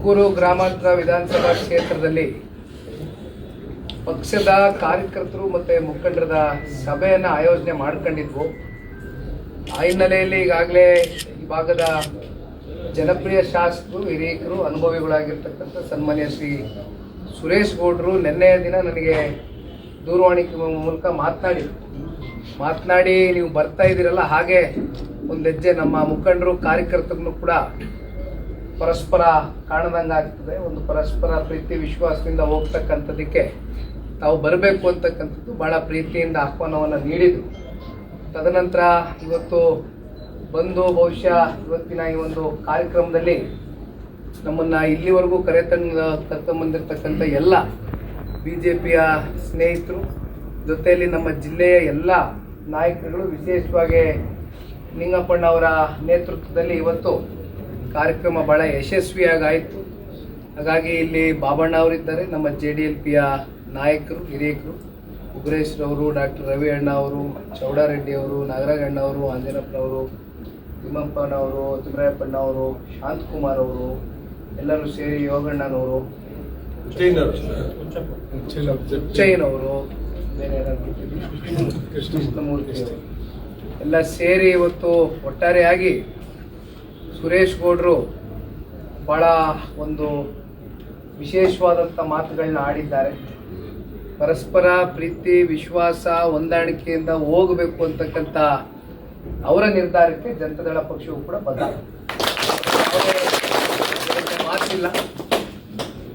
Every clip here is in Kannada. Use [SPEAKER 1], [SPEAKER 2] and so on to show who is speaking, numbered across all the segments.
[SPEAKER 1] ತುಮಕೂರು ಗ್ರಾಮಾಂತರ ವಿಧಾನಸಭಾ ಕ್ಷೇತ್ರದಲ್ಲಿ ಪಕ್ಷದ ಕಾರ್ಯಕರ್ತರು ಮತ್ತು ಮುಖಂಡರ ಸಭೆಯನ್ನು ಆಯೋಜನೆ ಮಾಡ್ಕೊಂಡಿದ್ವು. ಆ ಹಿನ್ನೆಲೆಯಲ್ಲಿ ಈಗಾಗಲೇ ಈ ಭಾಗದ ಜನಪ್ರಿಯ ಶಾಸಕರು, ಹಿರಿಯರು, ಅನುಭವಿಗಳಾಗಿರ್ತಕ್ಕಂಥ ಸನ್ಮಾನ್ಯ ಶ್ರೀ ಸುರೇಶ್ ಗೌಡರು ನಿನ್ನೆಯ ದಿನ ನನಗೆ ದೂರವಾಣಿ ಮೂಲಕ ಮಾತನಾಡಿ ನೀವು ಬರ್ತಾ ಇದ್ದೀರಲ್ಲ, ಹಾಗೆ ಒಂದು ಹೆಜ್ಜೆ ನಮ್ಮ ಮುಖಂಡರು ಕಾರ್ಯಕರ್ತರನ್ನು ಕೂಡ ಪರಸ್ಪರ ಕಾಣದಂಗಾಗ್ತದೆ, ಒಂದು ಪರಸ್ಪರ ಪ್ರೀತಿ ವಿಶ್ವಾಸದಿಂದ ಹೋಗ್ತಕ್ಕಂಥದ್ದಕ್ಕೆ ತಾವು ಬರಬೇಕು ಅಂತಕ್ಕಂಥದ್ದು ಭಾಳ ಪ್ರೀತಿಯಿಂದ ಆಹ್ವಾನವನ್ನು ನೀಡಿದರು. ತದನಂತರ ಇವತ್ತು ಬಂದು ಬಹುಶಃ ಇವತ್ತಿನ ಈ ಒಂದು ಕಾರ್ಯಕ್ರಮದಲ್ಲಿ ನಮ್ಮನ್ನು ಇಲ್ಲಿವರೆಗೂ ಕರ್ಕೊಂಬಂದಿರತಕ್ಕಂಥ ಎಲ್ಲ BJPಯ ಸ್ನೇಹಿತರು, ಜೊತೆಯಲ್ಲಿ ನಮ್ಮ ಜಿಲ್ಲೆಯ ಎಲ್ಲ ನಾಯಕರುಗಳು, ವಿಶೇಷವಾಗಿ ನಿಂಗಪ್ಪಣ್ಣ ಅವರ ನೇತೃತ್ವದಲ್ಲಿ ಇವತ್ತು ಕಾರ್ಯಕ್ರಮ ಭಾಳ ಯಶಸ್ವಿಯಾಗಾಯಿತು. ಹಾಗಾಗಿ ಇಲ್ಲಿ ಬಾಬಣ್ಣ ಅವರಿದ್ದಾರೆ, ನಮ್ಮ JDLPಯ ನಾಯಕರು, ಹಿರಿಯರು, ಉಗ್ರೇಶ್ರವರು, ಡಾಕ್ಟರ್ ರವಿ ಅಣ್ಣ ಅವರು, ಚೌಡಾರೆಡ್ಡಿ ಅವರು, ನಾಗರಾಜಣ್ಣ ಅವರು, ಆಂಜನಪ್ಪನವರು, ತಿಮ್ಮಪ್ಪನವರು, ತಿಮ್ಮರಾಯಪ್ಪಣ್ಣ ಅವರು, ಶಾಂತಕುಮಾರ್ ಅವರು, ಎಲ್ಲರೂ ಸೇರಿ ಯೋಗಣ್ಣನವರು, ಉಚ್ಚಯ್ಯನವರು, ಕೃಷ್ಣಮೂರ್ತಿ ಅವರು ಎಲ್ಲ ಸೇರಿ ಇವತ್ತು ಒಟ್ಟಾರೆಯಾಗಿ ಸುರೇಶ್ ಗೌಡರು ಭಾಳ ಒಂದು ವಿಶೇಷವಾದಂಥ ಮಾತುಗಳನ್ನ ಆಡಿದ್ದಾರೆ. ಪರಸ್ಪರ ಪ್ರೀತಿ ವಿಶ್ವಾಸ ಹೊಂದಾಣಿಕೆಯಿಂದ ಹೋಗಬೇಕು ಅಂತಕ್ಕಂಥ ಅವರ ನಿರ್ಧಾರಕ್ಕೆ ಜನತಾದಳ ಪಕ್ಷವು ಕೂಡ ಬದ್ಧ. ಮಾತಿಲ್ಲ.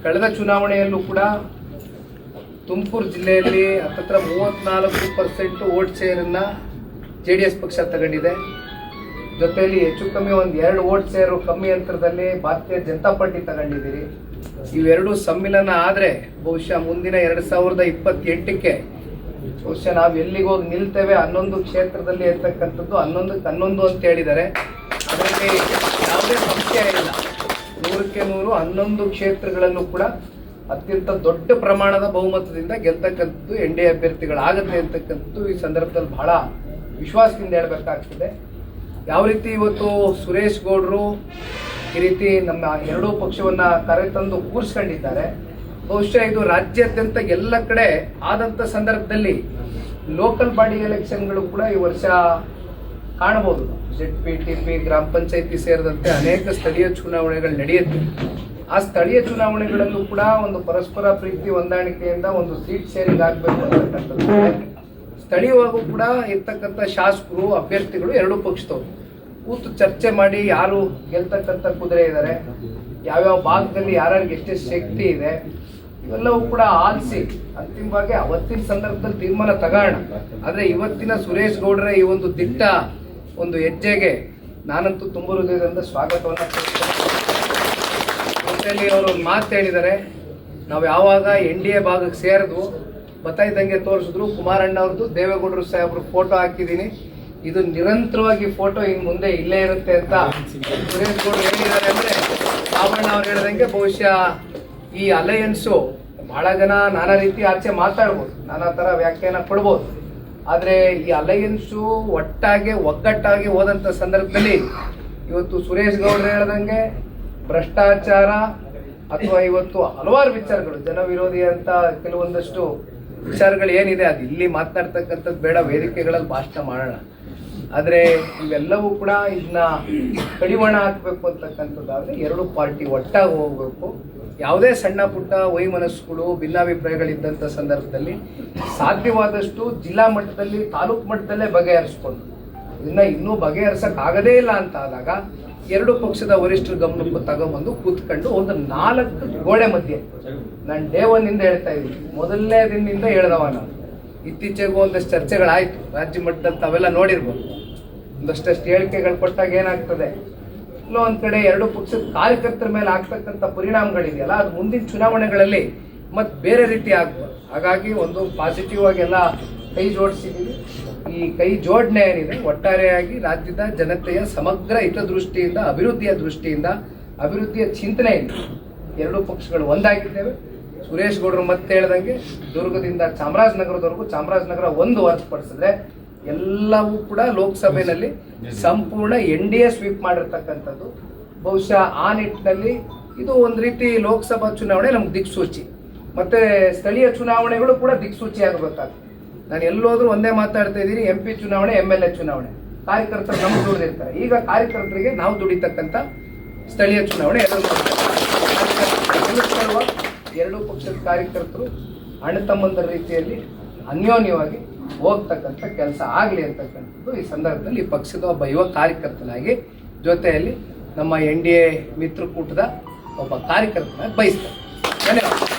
[SPEAKER 1] ಕಳೆದ ಚುನಾವಣೆಯಲ್ಲೂ ಕೂಡ ತುಮಕೂರು ಜಿಲ್ಲೆಯಲ್ಲಿ ಹತ್ತತ್ರ 34% ವೋಟ್ ಶೇರನ್ನು JDS ಪಕ್ಷ ತಗೊಂಡಿದೆ. ಜೊತೆಯಲ್ಲಿ ಹೆಚ್ಚು ಕಮ್ಮಿ ಒಂದು 2 ವೋಟ್ ಶೇರು ಕಮ್ಮಿ ಅಂತರದಲ್ಲಿ ಭಾರತೀಯ ಜನತಾ ಪಾರ್ಟಿ ತಗೊಂಡಿದ್ದೀರಿ. ಇವೆರಡು ಸಮ್ಮಿಲನ ಆದರೆ ಬಹುಶಃ ಮುಂದಿನ 2028ಕ್ಕೆ ಬಹುಶಃ ನಾವು ಎಲ್ಲಿಗೆ ಹೋಗಿ ನಿಲ್ತೇವೆ 11 ಕ್ಷೇತ್ರದಲ್ಲಿ ಇರ್ತಕ್ಕಂಥದ್ದು 11 ಅಂತ ಹೇಳಿದ್ದಾರೆ. ಅದರಲ್ಲಿ ಯಾವುದೇ ಸಂಶಯ ಇಲ್ಲ. 100ಕ್ಕೆ 100 11 ಕ್ಷೇತ್ರಗಳಲ್ಲೂ ಕೂಡ ಅತ್ಯಂತ ದೊಡ್ಡ ಪ್ರಮಾಣದ ಬಹುಮತದಿಂದ ಗೆಲ್ತಕ್ಕಂಥದ್ದು NDA ಅಭ್ಯರ್ಥಿಗಳಾಗುತ್ತೆ ಅಂತಕ್ಕಂಥದ್ದು ಈ ಸಂದರ್ಭದಲ್ಲಿ ಬಹಳ ವಿಶ್ವಾಸದಿಂದ ಹೇಳಬೇಕಾಗ್ತದೆ. ಯಾವ ರೀತಿ ಇವತ್ತು ಸುರೇಶ್ ಗೌಡರು ಈ ರೀತಿ ನಮ್ಮ ಎರಡೂ ಪಕ್ಷವನ್ನು ಕರೆತಂದು ಕೂರಿಸ್ಕೊಂಡಿದ್ದಾರೆ. ಬಹುಶಃ ಇದು ರಾಜ್ಯಾದ್ಯಂತ ಎಲ್ಲ ಕಡೆ ಆದಂಥ ಸಂದರ್ಭದಲ್ಲಿ ಲೋಕಲ್ ಬಾಡಿ ಎಲೆಕ್ಷನ್ಗಳು ಕೂಡ ಈ ವರ್ಷ ಕಾಣಬಹುದು. ZP, TP, ಗ್ರಾಮ ಪಂಚಾಯತಿ ಸೇರಿದಂತೆ ಅನೇಕ ಸ್ಥಳೀಯ ಚುನಾವಣೆಗಳು ನಡೆಯುತ್ತೆ. ಆ ಸ್ಥಳೀಯ ಚುನಾವಣೆಗಳಲ್ಲೂ ಕೂಡ ಒಂದು ಪರಸ್ಪರ ಪ್ರೀತಿ ಹೊಂದಾಣಿಕೆಯಿಂದ ಒಂದು ಸೀಟ್ ಶೇರಿಂಗ್ ಆಗಬೇಕು ಅಂತಕ್ಕಂಥದ್ದು. ಸ್ಥಳೀಯವಾಗೂ ಕೂಡ ಇರ್ತಕ್ಕಂಥ ಶಾಸಕರು, ಅಭ್ಯರ್ಥಿಗಳು ಎರಡೂ ಪಕ್ಷದವರು ಕೂತು ಚರ್ಚೆ ಮಾಡಿ ಯಾರು ಗೆಲ್ತಕ್ಕಂಥ ಕುದುರೆ ಇದ್ದಾರೆ, ಯಾವ್ಯಾವ ಭಾಗದಲ್ಲಿ ಯಾರ್ಯಾರಿಗೆ ಎಷ್ಟೆಷ್ಟು ಶಕ್ತಿ ಇದೆ, ಇವೆಲ್ಲವೂ ಕೂಡ ಆಲಿಸಿ ಅಂತಿಮವಾಗಿ ಅವತ್ತಿನ ಸಂದರ್ಭದಲ್ಲಿ ತೀರ್ಮಾನ ತಗೋಣ. ಆದರೆ ಇವತ್ತಿನ ಸುರೇಶ್ ಗೌಡ್ರ ಈ ಒಂದು ದಿಟ್ಟ ಒಂದು ಹೆಜ್ಜೆಗೆ ನಾನಂತೂ ತುಂಬ ಹೃದಯದಿಂದ ಸ್ವಾಗತವನ್ನು ಕೊಡ್ತೇನೆ. ಅವರು ಒಂದು ಮಾತು ಹೇಳಿದ್ದಾರೆ, ನಾವು ಯಾವಾಗ NDA ಭಾಗಕ್ಕೆ ಸೇರಿದ್ವು ಬತ್ತಾಯ್ದಂಗೆ ತೋರಿಸಿದ್ರು, ಕುಮಾರಣ್ಣ ಅವ್ರದ್ದು, ದೇವೇಗೌಡರು ಸಾಹೇಬ್ರು ಫೋಟೋ ಹಾಕಿದ್ದೀನಿ, ಇದು ನಿರಂತರವಾಗಿ ಫೋಟೋ ಇನ್ನು ಮುಂದೆ ಇಲ್ಲೇ ಇರುತ್ತೆ ಅಂತ ಸುರೇಶ್ ಗೌಡರು ಹೇಳಿದ್ದಾರೆ. ಅಂದರೆ ಬಾಬಣ್ಣ ಅವ್ರು ಹೇಳಿದಂಗೆ ಬಹುಶಃ ಈ ಅಲಯನ್ಸು ಬಹಳ ಜನ ನಾನಾ ರೀತಿ ಆಚೆ ಮಾತಾಡ್ಬೋದು, ನಾನಾ ಥರ ವ್ಯಾಖ್ಯಾನ ಕೊಡ್ಬೋದು. ಆದರೆ ಈ ಅಲಯನ್ಸು ಒಗ್ಗಟ್ಟಾಗಿ ಹೋದಂಥ ಸಂದರ್ಭದಲ್ಲಿ ಇವತ್ತು ಸುರೇಶ್ ಗೌಡರು ಹೇಳ್ದಂಗೆ ಭ್ರಷ್ಟಾಚಾರ ಅಥವಾ ಇವತ್ತು ಹಲವಾರು ವಿಚಾರಗಳು ಜನವಿರೋಧಿ ಅಂತ ಕೆಲವೊಂದಷ್ಟು ವಿಚಾರಗಳು ಏನಿದೆ ಅದು ಇಲ್ಲಿ ಮಾತನಾಡ್ತಕ್ಕಂಥದ್ದು ಬೇಡ, ವೇದಿಕೆಗಳಲ್ಲಿ ಭಾಷಣ ಮಾಡೋಣ. ಆದರೆ ಇವೆಲ್ಲವೂ ಕೂಡ ಇದನ್ನ ಕಡಿವಾಣ ಹಾಕಬೇಕು ಅಂತಕ್ಕಂಥದ್ದಾದರೆ ಎರಡೂ ಪಾರ್ಟಿ ಒಟ್ಟಾಗಿ ಹೋಗಬೇಕು. ಯಾವುದೇ ಸಣ್ಣ ಪುಟ್ಟ ವೈಮನಸ್ಸುಗಳು, ಭಿನ್ನಾಭಿಪ್ರಾಯಗಳಿದ್ದಂಥ ಸಂದರ್ಭದಲ್ಲಿ ಸಾಧ್ಯವಾದಷ್ಟು ಜಿಲ್ಲಾ ಮಟ್ಟದಲ್ಲಿ, ತಾಲೂಕು ಮಟ್ಟದಲ್ಲೇ ಬಗೆಹರಿಸ್ಕೊಂಡು ಇದನ್ನ ಇನ್ನೂ ಬಗೆಹರಿಸೋಕ್ಕಾಗದೇ ಇಲ್ಲ ಅಂತ ಆದಾಗ ಎರಡು ಪಕ್ಷದ ವರಿಷ್ಠರ ಗಮನಕ್ಕೂ ತಗೊಂಬಂದು ಕೂತ್ಕೊಂಡು ಒಂದು 4 ಗೋಡೆ ಮಧ್ಯೆ, ನಾನು ಡೇ 1 ಹೇಳ್ತಾ ಇದ್ದೀನಿ, ಮೊದಲನೇ ದಿನದಿಂದ ಹೇಳ್ದವ ನಾನು. ಇತ್ತೀಚೆಗೂ ಒಂದಷ್ಟು ಚರ್ಚೆಗಳಾಯಿತು ರಾಜ್ಯ ಮಟ್ಟದಲ್ಲಿ, ತಾವೆಲ್ಲ ನೋಡಿರ್ಬೋದು. ಒಂದಷ್ಟು ಹೇಳಿಕೆಗಳು ಕೊಟ್ಟಾಗ ಏನಾಗ್ತದೆ, ಎಲ್ಲೋ ಒಂದು ಕಡೆ ಎರಡು ಪಕ್ಷದ ಕಾರ್ಯಕರ್ತರ ಮೇಲೆ ಆಗ್ತಕ್ಕಂಥ ಪರಿಣಾಮಗಳಿದೆಯಲ್ಲ, ಅದು ಮುಂದಿನ ಚುನಾವಣೆಗಳಲ್ಲಿ ಮತ್ತೆ ಬೇರೆ ರೀತಿ ಆಗ್ಬೋದು. ಹಾಗಾಗಿ ಒಂದು ಪಾಸಿಟಿವ್ ಆಗಿ ಎಲ್ಲ ಕೈ ಜೋಡಿಸಿದ್ದೀವಿ. ಈ ಕೈ ಜೋಡಣೆ ಏನಿದೆ ಒಟ್ಟಾರೆಯಾಗಿ ರಾಜ್ಯದ ಜನತೆಯ ಸಮಗ್ರ ಹಿತದೃಷ್ಟಿಯಿಂದ, ಅಭಿವೃದ್ಧಿಯ ದೃಷ್ಟಿಯಿಂದ, ಅಭಿವೃದ್ಧಿಯ ಚಿಂತನೆಯಿಂದ ಎರಡೂ ಪಕ್ಷಗಳು ಒಂದಾಗಿದ್ದೇವೆ. ಸುರೇಶ್ ಗೌಡರು ಮತ್ತೆ ಹೇಳ್ದಂಗೆ ದುರ್ಗದಿಂದ ಚಾಮರಾಜನಗರದವರೆಗೂ, ಚಾಮರಾಜನಗರ ಒಂದು ಹೊರತುಪಡಿಸಿದ್ರೆ ಎಲ್ಲವೂ ಕೂಡ ಲೋಕಸಭೆಯಲ್ಲಿ ಸಂಪೂರ್ಣ NDA ಸ್ವೀಪ್ ಮಾಡಿರ್ತಕ್ಕಂಥದ್ದು. ಬಹುಶಃ ಆ ನಿಟ್ಟಿನಲ್ಲಿ ಇದು ಒಂದು ರೀತಿ ಲೋಕಸಭಾ ಚುನಾವಣೆ ನಮ್ಗೆ ದಿಕ್ಸೂಚಿ, ಮತ್ತು ಸ್ಥಳೀಯ ಚುನಾವಣೆಗಳು ಕೂಡ ದಿಕ್ಸೂಚಿ ಆಗಬೇಕಾಗ್ತದೆ. ನಾನು ಎಲ್ಲೋದ್ರೂ ಒಂದೇ ಮಾತಾಡ್ತಾ ಇದ್ದೀನಿ, MP ಚುನಾವಣೆ, MLA ಚುನಾವಣೆ, ಕಾರ್ಯಕರ್ತರು ನಮ್ಗೆ ದುಡಿದಿರ್ತಾರೆ. ಈಗ ಕಾರ್ಯಕರ್ತರಿಗೆ ನಾವು ದುಡಿತಕ್ಕಂಥ ಸ್ಥಳೀಯ ಚುನಾವಣೆ ಎರಡೂ ಪಕ್ಷದ ಕಾರ್ಯಕರ್ತರು ಅಣ್ಣ ತಮ್ಮಂದರ ರೀತಿಯಲ್ಲಿ ಅನ್ಯೋನ್ಯವಾಗಿ ಹೋಗ್ತಕ್ಕಂಥ ಕೆಲಸ ಆಗಲಿ ಅಂತಕ್ಕಂಥದ್ದು ಈ ಸಂದರ್ಭದಲ್ಲಿ ಈ ಪಕ್ಷದ ಒಬ್ಬ ಯುವ ಕಾರ್ಯಕರ್ತನಾಗಿ ಜೊತೆಯಲ್ಲಿ ನಮ್ಮ NDA ಮಿತ್ರಕೂಟದ ಒಬ್ಬ ಕಾರ್ಯಕರ್ತನಾಗಿ ಬಯಸ್ತಾರೆ. ಧನ್ಯವಾದ.